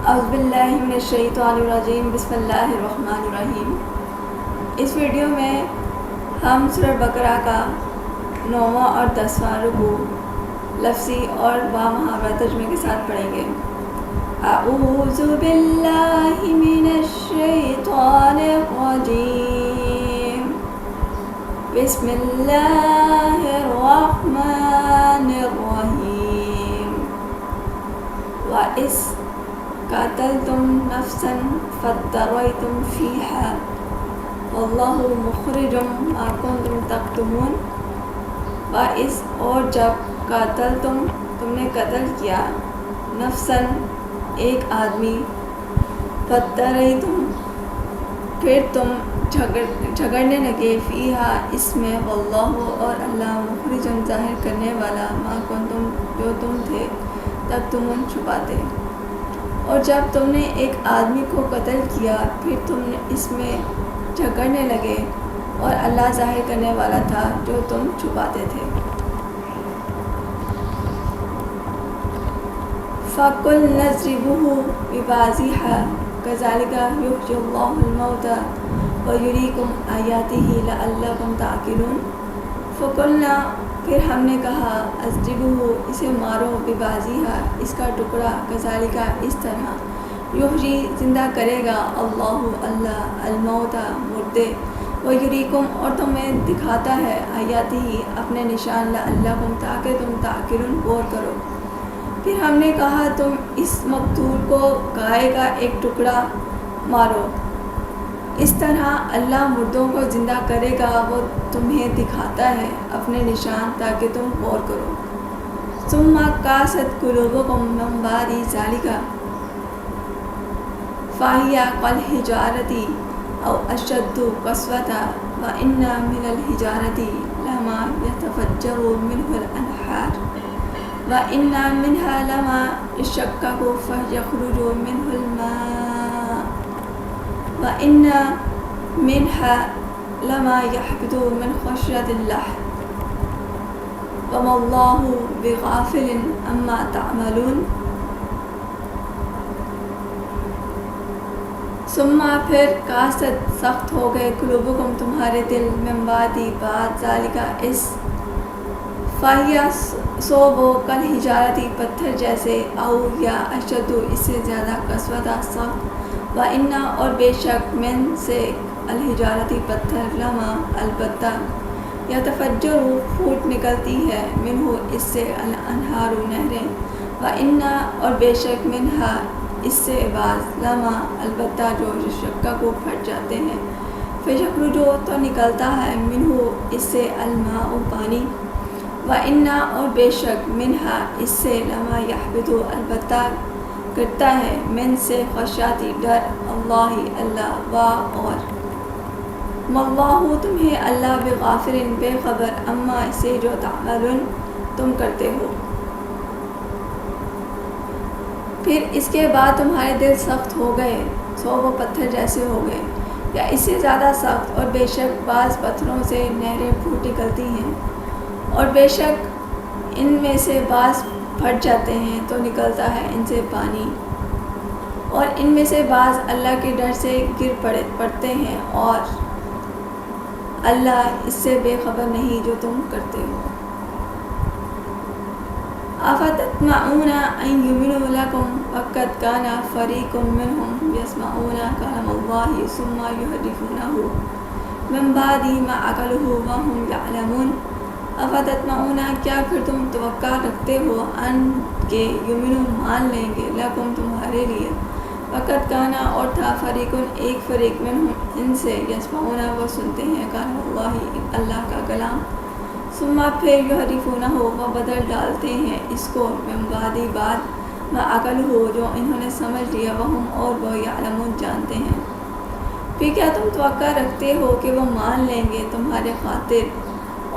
اعوذ باللہ من الشیطان الرجیم بسم اللہ الرحمن الرحیم۔ اس ویڈیو میں ہم سورہ بقرہ کا 9واں اور 10واں رکوع لفظی اور بامحاورہ ترجمے کے ساتھ پڑھیں گے۔ اعوذ باللہ من الشیطان الرجیم بسم اللہ الرحمن الرحیم۔ وَإِذْ قَتَلْتُمْ نَفْسًا فَادَّارَأْتُمْ فِيهَا وَاللَّهُ مُخْرِجٌ مَا كُنْتُمْ تَكْتُمُونَ۔ وَإِذْ اور جب قَتَلْتُمْ تم نے قتل کیا، نفساً ایک آدمی، فَادَّارَأْتُمْ پھر تم جھگڑنے لگے، فیہا اس میں، واللہ اور اللہ مخرجٌ ظاہر کرنے والا، ما کنتم جو تم تھے، تکتمون چھپاتے۔ اور جب تم نے ایک آدمی کو قتل کیا پھر تم نے اس میں جھگڑنے لگے اور اللہ ظاہر کرنے والا تھا جو تم چھپاتے تھے۔ فَقُلْنَا اضْرِبُوهُ بِبَعْضِهَا كَذَلِكَ يُحْيِي اللَّهُ الْمَوْتَىٰ وَيُرِيكُمْ آيَاتِهِ لَعَلَّكُمْ تَعْقِلُونَ۔ فَقُلْنَا پھر ہم نے کہا، اضربوہ اسے مارو، ببعضِہا اس کا ٹکڑا، کذالک اس طرح، یحیی زندہ کرے گا، اللہ الموتیٰ مردے، ویریکم اور تمہیں دکھاتا ہے، آیاتہ اپنے نشان، لعلکم تاکہ تم تعقلون غور کرو۔ پھر ہم نے کہا تم اس مقتول کو گائے کا ایک ٹکڑا مارو، اس طرح اللہ مردوں کو زندہ کرے گا، وہ تمہیں دکھاتا ہے اپنے نشان تاکہ تم غور کرو۔ ثم قاست قلوبکم من بعد ذلک فہی کالحجارۃ او اشد قسوۃ وان من الحجارۃ لما یتفجر منہ الانہار وان منها لما یشقق فیخرج منہ الماء وَإِنَّ مِنْهَا لَمَا يَحْبِطُ مِنْ خَشْيَةِ اللَّهِ وَمَا اللَّهُ بِغَافِلٍ عَمَّا تَعْمَلُونَ۔ ثم پھر قاست سخت ہو گئے، قلوبکم تمہارے دل، من بعد ذالک اس، فہی سو وہ، کالحجارۃ پتھر جیسے، او یا اشد اس سے زیادہ، قسوۃ سخت، وَإِنَّ اور بے شک، من سے الحجارۃ پتھر، لما البتہ، یتفجر پھوٹ نکلتی ہے، منہ اس سے، الانہار نہریں، وَإِنَّ اور بے شک، منہا اس سے بعض، لما البتہ جو یشقق کو پھٹ جاتے ہیں، فیخرج تو نکلتا ہے، منہ اس سے، الماء پانی، وَإِنَّ اور بے شک، منہا اس سے، لما یحبط البتہ کرتا ہے، من سے خشیت ڈر، اللہ و اور، واللہ تمہیں اللہ بغافل بے خبر، اما سے جو تعملون تم کرتے ہو۔ پھر اس کے بعد تمہارے دل سخت ہو گئے، سو وہ پتھر جیسے ہو گئے، یا اس سے زیادہ سخت، اور بے شک بعض پتھروں سے نہریں پھوٹ نکلتی ہیں، اور بے شک ان میں سے بعض پھٹ جاتے ہیں تو نکلتا ہے ان سے پانی، اور ان میں سے بعض اللہ کے ڈر سے گر پڑتے ہیں، اور اللہ اس سے بے خبر نہیں جو تم کرتے ہو۔ افتطمعون ان یؤمنوا لکم وقد کان فریق منہم یسمعون کلام اللہ ثم یحرفونہ من بعد ما عقلوہ وہم یعلمون۔ افتطمعون کیا پھر تم توقع رکھتے ہو، ان کہ یؤمنوا مان لیں گے، لکم تمہارے لیے، وقت کانا اور تھا، فریقن ایک فریق، منہم ان سے، یسمعون وہ سنتے ہیں، کلام اللہ اللہ کا کلام، ثم پھر یحرفونہ وہ بدل ڈالتے ہیں اس کو، من بعد بعد، ما عقلہ جو انہوں نے سمجھ لیا، وہم اور وہ، یعلمون جانتے ہیں۔ پھر کیا تم توقع رکھتے ہو کہ وہ مان لیں گے تمہارے خاطر،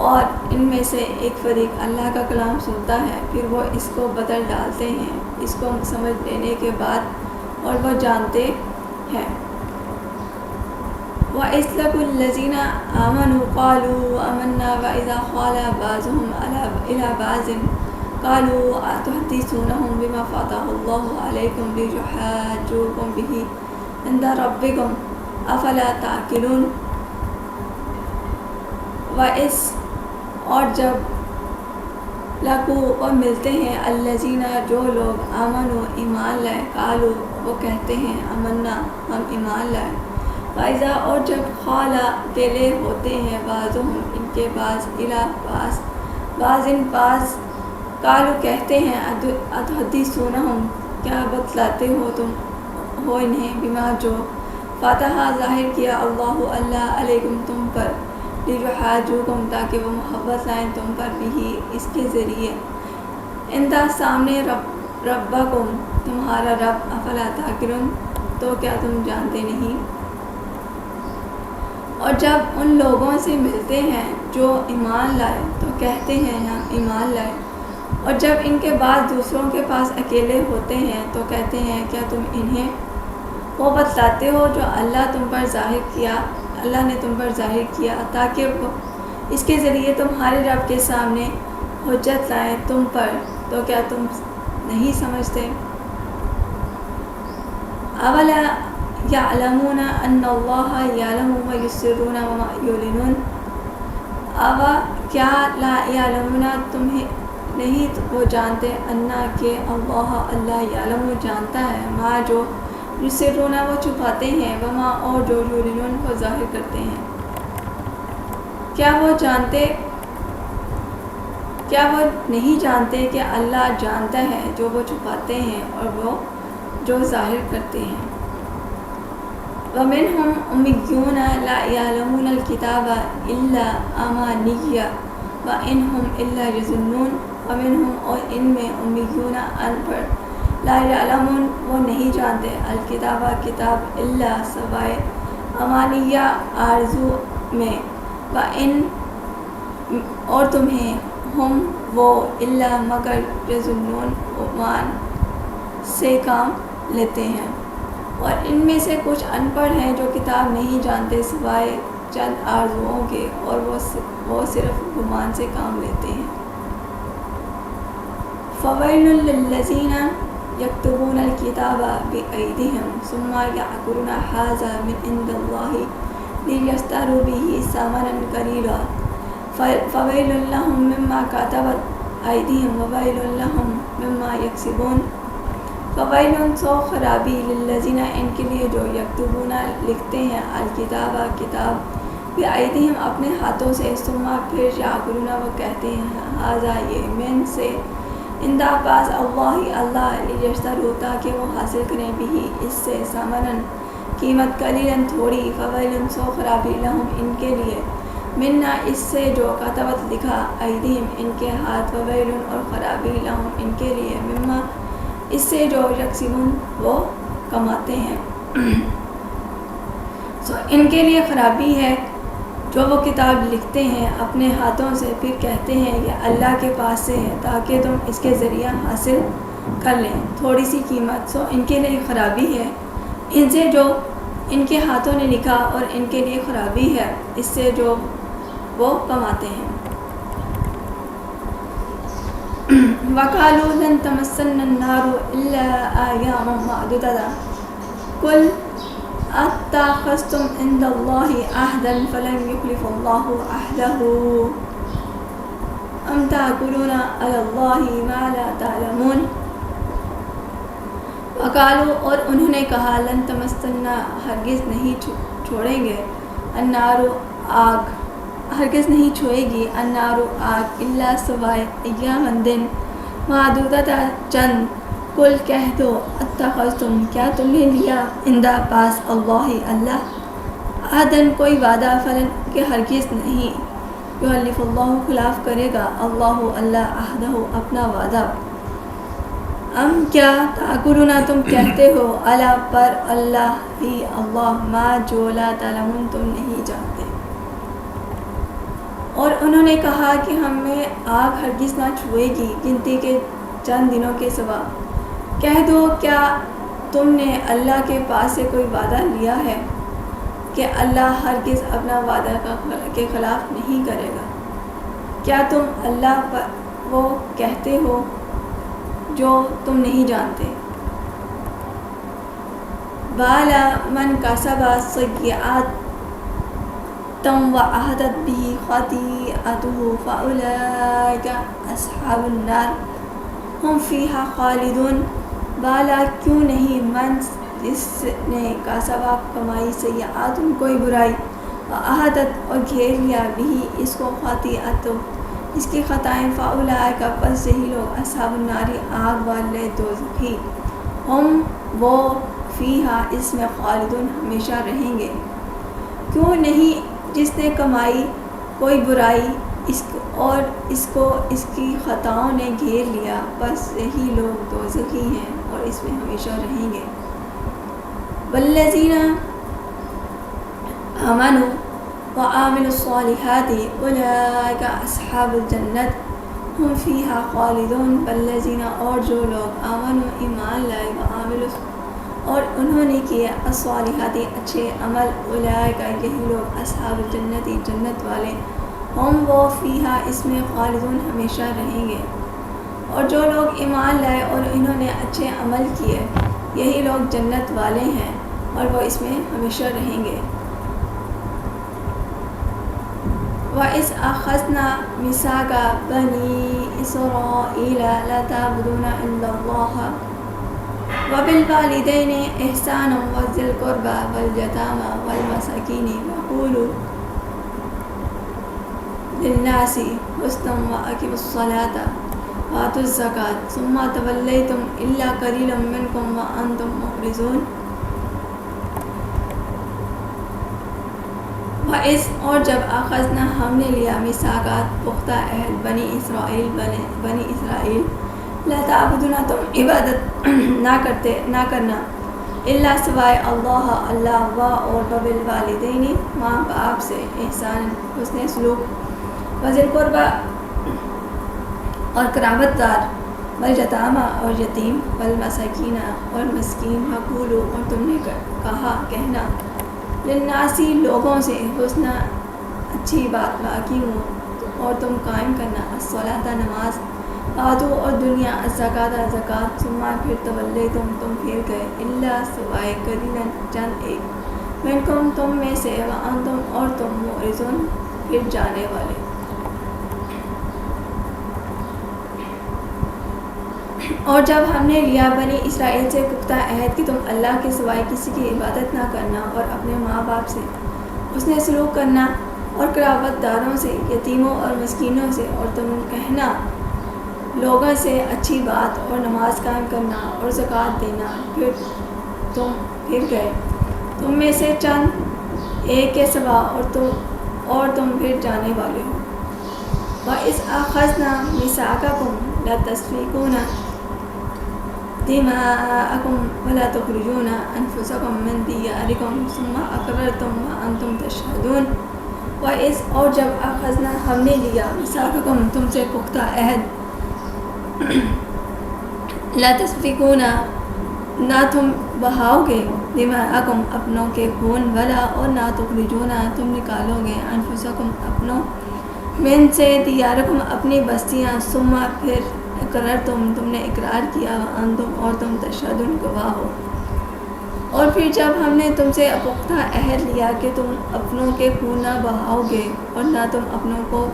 اور ان میں سے ایک فریق اللہ کا کلام سنتا ہے، پھر وہ اس کو بدل ڈالتے ہیں اس کو سمجھ لینے کے بعد، اور وہ جانتے ہیں۔ وَإِذْ لَقُوا الَّذِينَ آمَنُوا قَالُوا آمَنَّا وَإِذَا خَلَا بَعْضُهُمْ إِلَىٰ بَعْضٍ قالوا أتحدثونهم بما فتح الله عليكم ليحاجوكم به عند ربكم أفلا تعقلون۔ وَإِذْ اور جب لقوا اور ملتے ہیں الذین جو لوگ آمنوا ایمان لائے قالوا وہ کہتے ہیں آمنا ہم ایمان لائے، فَإِذَا اور جب خالا اکیلے ہوتے ہیں بعضهم ان کے بعض الی بعض قالوا کہتے ہیں اتحدثونہم کیا بتلاتے ہو تم ہو انہیں بما جو فتح ظاہر کیا اللہ علیکم تم پر لیحاجوکم تاکہ وہ محبت لائیں تم پر بھی اس کے ذریعے اندہ سامنے ربکم تمہارا رب افلا تعقلون تو کیا تم جانتے نہیں۔ اور جب ان لوگوں سے ملتے ہیں جو ایمان لائے تو کہتے ہیں ہم ایمان لائے، اور جب ان کے بعد دوسروں کے پاس اکیلے ہوتے ہیں تو کہتے ہیں کیا تم انہیں وہ بتلاتے ہو جو اللہ نے تم پر ظاہر کیا تاکہ وہ اس کے ذریعے تمہارے رب کے سامنے حجت لائیں تم پر، تو کیا تم نہیں سمجھتے؟ اولا یعلمون ان اللہ یعلم ما یسرون وما یعلنون، اوا کیا لا یعلمون تمہیں نہیں وہ جانتے انا کہ اللہ یعلم جانتا ہے ما جو یسرون وہ چھپاتے ہیں وما اور جو یعلنون کو ظاہر کرتے ہیں۔ کیا وہ نہیں جانتے کہ اللہ جانتا ہے جو وہ چھپاتے ہیں اور وہ جو ظاہر کرتے ہیں۔ وَمِنْهُمْ أُمِّيُّونَ لَا يَعْلَمُونَ الْكِتَابَ إِلَّا أَمَانِيَّ وَإِنْ هُمْ إِلَّا يَظُنُّونَ۔ وَمِنْهُمْ اور ان میں امیون ان پڑھ لا یعلمون وہ نہیں جانتے الکتاب کتاب الا سوائے امانیہ آرزو میں، وَإِنْ اور تمہیں ہم وہ الا مگر یظنون گمان سے کام لیتے ہیں۔ اور ان میں سے کچھ ان پڑھ ہیں جو کتاب نہیں جانتے سوائے چند آرزوؤں کے، اور وہ صرف گمان سے کام لیتے ہیں۔ فَوَيْلٌ لِّلَّذِينَ يَكْتُبُونَ الْكِتَابَ بِأَيْدِيهِمْ ثُمَّ يَقُولُونَ هَٰذَا مِنْ عِندِ اللَّهِ لِيَشْتَرُوا بِهِ ثَمَنًا قَلِيلًا فَوَيْلٌ لَّهُم مِّمَّا كَتَبَتْ أَيْدِيهِمْ وَوَيْلٌ لَّهُم مِّمَّا يَكْسِبُونَ۔ فَوَيْلٌ سو خرابی لِلَّذِينَ ان کے لیے جو یکتبون لکھتے ہیں الکتاب کتاب بِأَيْدِيهِمْ اپنے ہاتھوں سے ثم پھر یقولون وہ کہتے ہیں ھذا یہ من سے اندہ پاس اللہ لیشتروا تاکہ وہ حاصل کریں بھی اس سے ثمناً قیمت قلیلاً تھوڑی، فویل سو خرابی لہم ان کے لیے منا اس سے جو کتبت لکھا ایدیہم ان کے ہاتھ، وویل اور خرابی لہم ان کے لیے مما اس سے جو یکسبون وہ کماتے ہیں۔ ان کے لیے خرابی ہے جو وہ کتاب لکھتے ہیں اپنے ہاتھوں سے، پھر کہتے ہیں یہ اللہ کے پاس سے ہے تاکہ تم اس کے ذریعہ حاصل کر لیں تھوڑی سی قیمت۔ ان کے لیے خرابی ہے ان سے جو ان کے ہاتھوں نے لکھا، اور ان کے لیے خرابی ہے اس سے جو وہ کماتے ہیں۔ وَقَالُوا لَن تَمَسَّنَّا النَّارُ إِلَّا أَيَّامًا مَّعْدُودَةً قُلْ اتخذتم عند اللہ عہدا فلن یخلف اللہ عہدہ ام تقولون علی اللہ ما لا تعلمون۔ وقالوا اور انہوں نے کہا لن تمسنا ہرگز نہیں چھوڑیں گے النار آگ، ہرگز نہیں چھوئے گی النار آگ الا سوائے ایام دن معدودہ چند۔ قل کہہ دو اتخذتم کیا تم نے لیا اندہ پاس اللہ عہدن کوئی وعدہ، فلن کہ ہرگز نہیں یخلف اللہ خلاف کرے گا اللہ عہدہ اپنا وعدہ۔ ام کیا تقولون تم کہتے ہو علی پر اللہ ہی اللہ ما جو لا تعلمون تم نہیں جانتے۔ اور انہوں نے کہا کہ ہمیں آگ ہرگز نہ چھوئے گی گنتی کے چند دنوں کے سوا۔ کہہ دو کیا تم نے اللہ کے پاس سے کوئی وعدہ لیا ہے کہ اللہ ہرگز اپنا وعدہ کے خلاف نہیں کرے گا؟ کیا تم اللہ پر وہ کہتے ہو جو تم نہیں جانتے۔ بالا من کسب سیئات وعہدت به خطیئته فاولئک اصحاب النار ہم فیہا خالدون۔ بالا کیوں نہیں، من جس نے کسبہ کمائی سیئات کوئی برائی، وعہدت اور گھیر لیا بھی اس کو خطیئتہ اس کی خطائیں، فاولئک پس یہی لوگ اصحاب النار آگ والے دوزخی، ہم وہ فیہا اس میں خالدون ہمیشہ رہیں گے۔ کیوں نہیں جس نے کمائی کوئی برائی اور اس کو اس کی خطاؤں نے گھیر لیا، بس یہی لوگ دوزخی ہیں اور اس میں ہمیشہ رہیں گے۔ والذین آمنوا وعملوا الصالحات اولئک اصحاب الجنت ہم فیہا خالدون۔ والذین اور جو لوگ آمنوا ایمان لائے، وعملوا اور انہوں نے کیے الصالحات اچھے عمل، اولئک یہی لوگ اصحاب الجنت جنت والے، ہم وہ فیہا اس میں خالدون ہمیشہ رہیں گے۔ اور جو لوگ ایمان لائے اور انہوں نے اچھے عمل کیے، یہی لوگ جنت والے ہیں اور وہ اس میں ہمیشہ رہیں گے۔ وَإِذْ أَخَذْنَا مِيثَاقَ بَنِي إِسْرَائِيلَ لَا تَعْبُدُونَ إِلَّا اللَّهَ وَبِالْوَالِدَيْنِ إِحْسَانًا وَذِي الْقُرْبَى وَالْيَتَامَى وَالْمَسَاكِينِ وَقُولُوا لِلنَّاسِ حُسْنًا وَأَقِيمُوا الصَّلَاةَ وَآتُوا الزَّكَاةَ ثُمَّ تَوَلَّيْتُمْ إِلَّا قَلِيلًا مِّنكُمْ وَأَنتُم مُّعْرِضُونَ۔ وَإِذْ اور جب اخذنا ہم نے لیا میثاقات پختہ عہد بنی اسرائیل لا تعبدون تم عبادت نہ کرنا الا سوائے اللہ و اور وبالوالدین ماں باپ سے احسان حسن سلوک وذی القربى اور قرابت دار والیتامی اور یتیم والمساکین اور مسکین وقولوا اور تم نے کہنا للناسی لوگوں سے حسنا اچھی بات واقیموا اور تم قائم کرنا الصلاۃ نماز آتو اور دنیا الزکوٰۃ زکوٰۃ ثم پھر تولیتم تم پھر گئے الا سوائے قلیلا چند ایک منکم تم میں سے وانتم اور تم معرضون پھر جانے والے۔ اور جب ہم نے لیا بنی اسرائیل سے پختہ عہد کہ تم اللہ کے سوائے کسی کی عبادت نہ کرنا اور اپنے ماں باپ سے اس نے سلوک کرنا اور قرابت داروں سے یتیموں اور مسکینوں سے اور تم کہنا لوگوں سے اچھی بات اور نماز قائم کرنا اور زکوٰۃ دینا پھر گئے تم میں سے چند ایک کے سوا اور تم پھر جانے والے ہو۔ وَإِذْ أَخَذْنَا مِيثَاقَكُمْ لَا تَسْفِكُونَ دِمَاءَكُمْ وَلَا تُخْرِجُونَ أَنفُسَكُمْ مِنْ دِيَارِكُمْ ثُمَّ أَقْرَرْتُمْ وَأَنْتُمْ تَشْهَدُونَ۔ وَإِذْ اور جب اخذنا ہم نے لیا میثاقکم تم سے پختہ عہد لا تسفکون نہ تم بہاؤ گے دماءکم اپنوں کے خون ولا اور نہ تخرجون تم نکالو گے انفسکم اپنوں من سے دیارکم اپنی بستیاں ثم پھر اقررتم تم نے اقرار کیا وانتم اور تم تشہدون گواہ ہو۔ اور پھر جب ہم نے تم سے پختہ عہد لیا کہ تم اپنوں کے خون نہ بہاؤ گے اور نہ تم اپنوں کو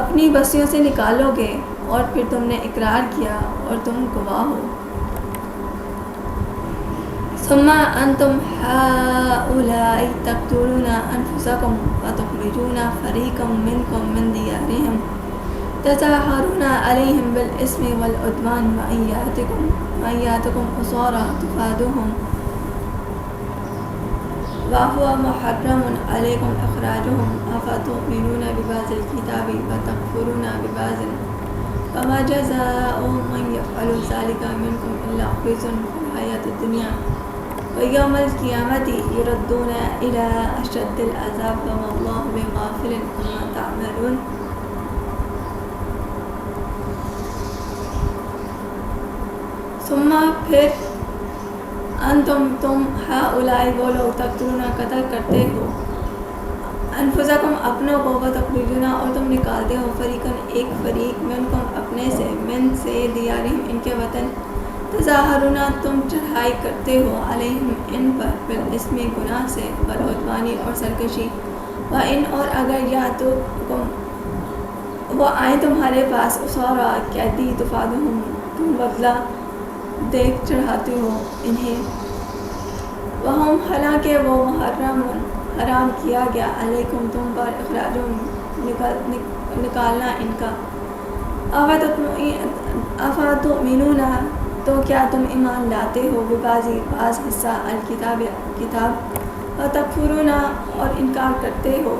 اپنی بستیوں سے نکالو گے اور پھر تم نے اقرار کیا اور تم گواہ ہو۔ ثم انتم هؤلاء تقتلون انفسکم وتخرجون فریقا منکم من دیارہم تظاہرون علیہم بالاسم والعدوان وان یاتکم اسارى تفادوہم وهو محرم علیکم اخراجهم افتؤمنون ببعض الکتاب وتکفرون ببعض فما جزاء من يفعل ذلك منكم الا خزي في الحياة الدنيا ويوم القيامة يردون إلى أشد العذاب وما الله بغافل عما تعملون۔ ثم پھر انتم تم ہؤلاء وہ لوگ تقتلون قتل کرتے ہو انفسکم اپنوں کو وتخرجون اور تم نکالتے ہو فریقاً ایک فریق منکم اپنے سے من سے دیارہم ان کے وطن تظاہرون تم چڑھائی کرتے ہو علیہم ان پر بالاسم گناہ سے والعدوانی اور سرکشی وان اور اگر یاتوکم وہ آئیں تمہارے پاس اسارا قیدی تفادہم تم بدلہ دیکھ چڑھاتے ہو انہیں وہم حالانکہ وہ حرام کیا گیا علیکم تم پر اخراجہم نکالنا ان کا افتؤمنون تو کیا تم ایمان لاتے ہو بعض حصہ الکتاب کتاب وتکفرون اور انکار کرتے ہو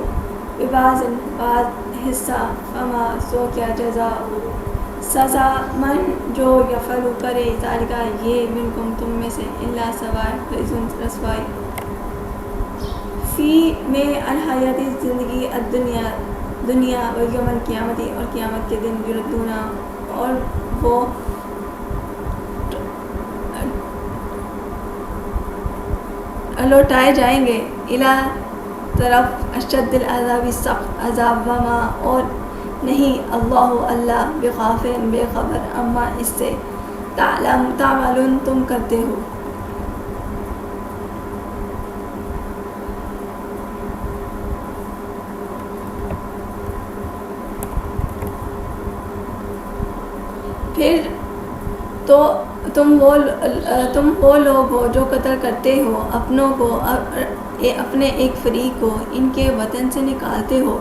بعض حصہ فما سو کیا سزا من جو یفعل کرے ذالک یہ منکم تم میں سے الا سوائے خزن رسوائی فی میں الحیاتی زندگی دنیا و یوم القیامتی اور قیامت کے دن یردون اور وہ لوٹائے جائیں گے الی طرف اشد العذاب سخت عذاب وما اور نہیں اللہ بغافل بے خبر اما اس سے تعملون تم کرتے ہو. پھر تو تم وہ لوگ ہو جو قتل کرتے ہو اپنوں کو اپنے ایک فریق کو ان کے وطن سے نکالتے ہو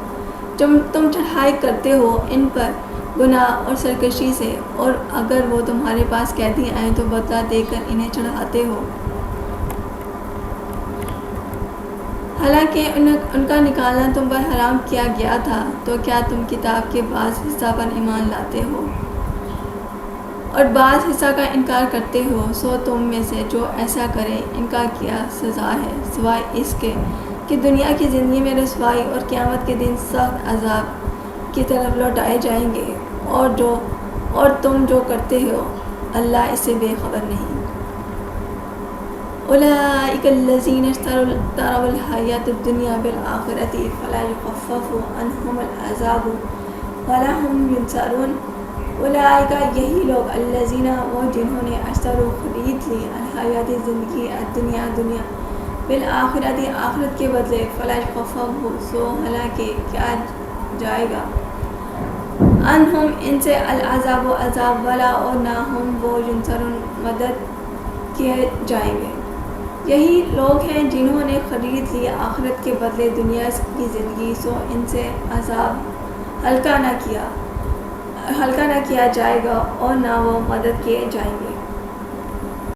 تم چڑھائی کرتے ہو ان پر گناہ اور سرکشی سے اور اگر وہ تمہارے پاس قیدی آئیں تو بدلہ دے کر انہیں چڑھاتے ہو حالانکہ ان کا نکالنا تم پر حرام کیا گیا تھا تو کیا تم کتاب کے بعض حصہ پر ایمان لاتے ہو اور بعض حصہ کا انکار کرتے ہو سو تم میں سے جو ایسا کرے ان کا کیا سزا ہے سوائے اس کے کہ دنیا کی زندگی میں رسوائی اور قیامت کے دن سخت عذاب کی طرف لوٹائے جائیں گے اور تم جو کرتے ہو اللہ اس سے بے خبر نہیں. اولئک الذین اشتروا الحیاۃ الدنیا بالآخرۃ فلا یخفف عنہم العذاب ولا هم ینصرون. اولئک یہی لوگ الذین وہ جنہوں نے اشتروا خرید لی الحیاۃ زندگی دنیا بالآخرۃ آخرت کے بدلے فلا یخفف سو حالانکہ کیا جائے گا عنہم ان سے العذاب و عذاب ولا اور نہ ہم وہ ینصرون مدد کیے جائیں گے. یہی لوگ ہیں جنہوں نے خرید لی آخرت کے بدلے دنیا کی زندگی سو ان سے عذاب ہلکا نہ کیا جائے گا اور نہ وہ مدد کیے جائیں گے.